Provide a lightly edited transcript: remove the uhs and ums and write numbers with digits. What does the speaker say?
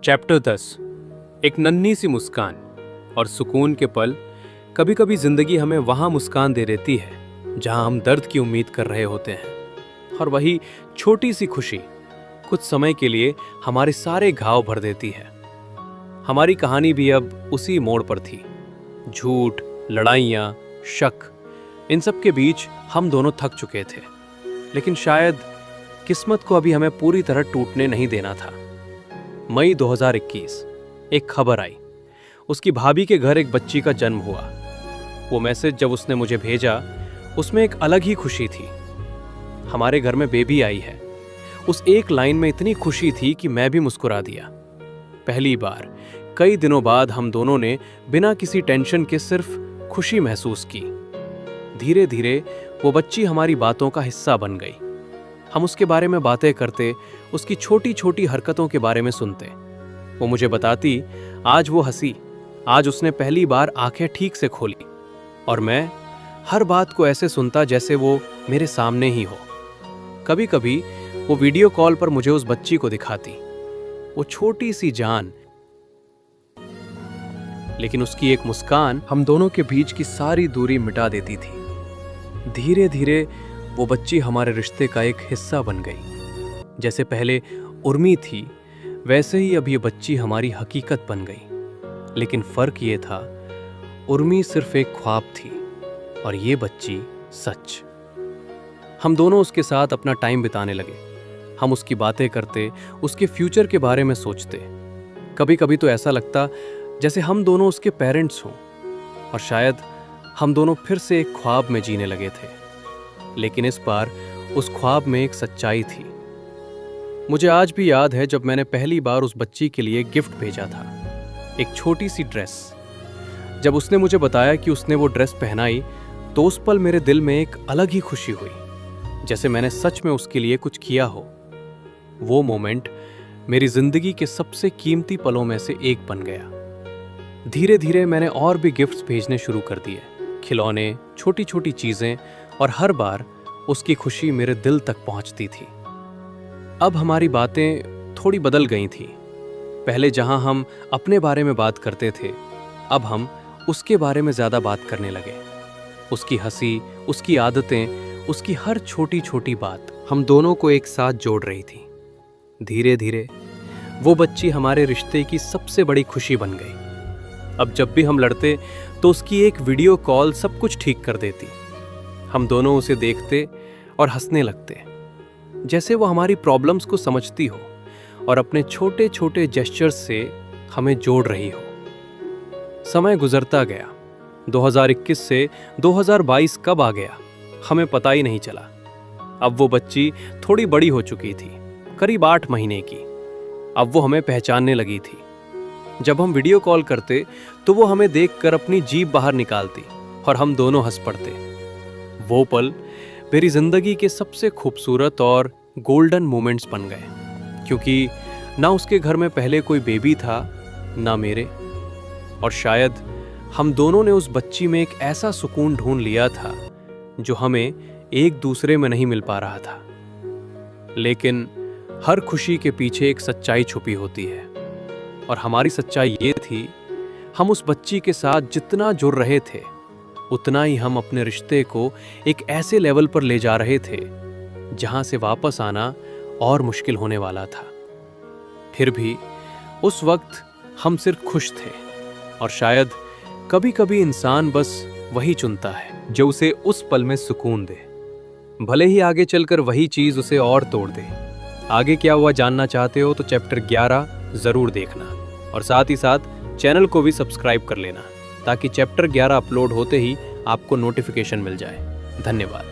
Chapter 10 एक नन्ही सी मुस्कान और सुकून के पल। कभी कभी जिंदगी हमें वहां मुस्कान दे देती है जहां हम दर्द की उम्मीद कर रहे होते हैं, और वही छोटी सी खुशी कुछ समय के लिए हमारे सारे घाव भर देती है। हमारी कहानी भी अब उसी मोड़ पर थी। झूठ, लड़ाइयाँ, शक, इन सब के बीच हम दोनों थक चुके थे, लेकिन शायद किस्मत को अभी हमें पूरी तरह टूटने नहीं देना था। मई 2021 एक खबर आई। उसकी भाभी के घर एक बच्ची का जन्म हुआ। वो मैसेज जब उसने मुझे भेजा, उसमें एक अलग ही खुशी थी। हमारे घर में बेबी आई है। उस एक लाइन में इतनी खुशी थी कि मैं भी मुस्कुरा दिया। पहली बार कई दिनों बाद हम दोनों ने बिना किसी टेंशन के सिर्फ खुशी महसूस की। धीरे धीरे वो बच्ची हमारी बातों का हिस्सा बन गई। हम उसके बारे में बातें करते, उसकी छोटी छोटी हरकतों के बारे में सुनते। वो मुझे बताती, आज वो हंसी, आज उसने पहली बार आंखें ठीक से खोली। और मैं हर बात को ऐसे सुनता जैसे वो मेरे सामने ही हो। कभी कभी वो वीडियो कॉल पर मुझे उस बच्ची को दिखाती, वो छोटी सी जान, लेकिन उसकी एक मुस्कान हम दोनों के बीच की सारी दूरी मिटा देती थी। धीरे धीरे वो बच्ची हमारे रिश्ते का एक हिस्सा बन गई। जैसे पहले उर्मी थी, वैसे ही अब ये बच्ची हमारी हकीकत बन गई। लेकिन फर्क ये था, उर्मी सिर्फ एक ख्वाब थी और ये बच्ची सच। हम दोनों उसके साथ अपना टाइम बिताने लगे। हम उसकी बातें करते, उसके फ्यूचर के बारे में सोचते। कभी कभी तो ऐसा लगता जैसे हम दोनों उसके पेरेंट्स हों, और शायद हम दोनों फिर से एक ख्वाब में जीने लगे थे। लेकिन इस बार उस ख्वाब में एक सच्चाई थी। मुझे आज भी याद है जब मैंने पहली बार उस बच्ची के लिए गिफ्ट भेजा था, एक छोटी सी ड्रेस। जब उसने मुझे बताया कि उसने वो ड्रेस पहनाई, तो उस पल मेरे दिल में एक अलग ही खुशी हुई, जैसे मैंने सच में उसके लिए कुछ किया हो। वो मोमेंट मेरी जिंदगी के सबसे कीमती पलों में से एक बन गया। धीरे धीरे मैंने और भी गिफ्ट्स भेजने शुरू कर दिए, खिलौने, छोटी छोटी चीजें, और हर बार उसकी खुशी मेरे दिल तक पहुंचती थी। अब हमारी बातें थोड़ी बदल गई थी। पहले जहां हम अपने बारे में बात करते थे, अब हम उसके बारे में ज्यादा बात करने लगे। उसकी हंसी, उसकी आदतें, उसकी हर छोटी छोटी बात हम दोनों को एक साथ जोड़ रही थी। धीरे धीरे वो बच्ची हमारे रिश्ते की सबसे बड़ी खुशी बन गई। अब जब भी हम लड़ते तो उसकी एक वीडियो कॉल सब कुछ ठीक कर देती। हम दोनों उसे देखते और हंसने लगते, जैसे वो हमारी प्रॉब्लम्स को समझती हो और अपने छोटे छोटे जेस्चर्स से हमें जोड़ रही हो। समय गुजरता गया। 2021 से 2022 कब आ गया हमें पता ही नहीं चला। अब वो बच्ची थोड़ी बड़ी हो चुकी थी, करीब 8 महीने की। अब वो हमें पहचानने लगी थी। जब हम वीडियो कॉल करते तो वो हमें देखकर अपनी जीभ बाहर निकालती और हम दोनों हंस पड़ते। वो पल मेरी जिंदगी के सबसे खूबसूरत और गोल्डन मोमेंट्स बन गए, क्योंकि ना उसके घर में पहले कोई बेबी था, ना मेरे। और शायद हम दोनों ने उस बच्ची में एक ऐसा सुकून ढूंढ लिया था जो हमें एक दूसरे में नहीं मिल पा रहा था। लेकिन हर खुशी के पीछे एक सच्चाई छुपी होती है, और हमारी सच्चाई ये थी, हम उस बच्ची के साथ जितना जुड़ रहे थे, उतना ही हम अपने रिश्ते को एक ऐसे लेवल पर ले जा रहे थे जहां से वापस आना और मुश्किल होने वाला था। फिर भी उस वक्त हम सिर्फ खुश थे, और शायद कभी कभी इंसान बस वही चुनता है जो उसे उस पल में सुकून दे, भले ही आगे चलकर वही चीज उसे और तोड़ दे। आगे क्या हुआ जानना चाहते हो तो चैप्टर 11 जरूर देखना, और साथ ही साथ चैनल को भी सब्सक्राइब कर लेना, ताकि चैप्टर 11 अपलोड होते ही आपको नोटिफिकेशन मिल जाए। धन्यवाद।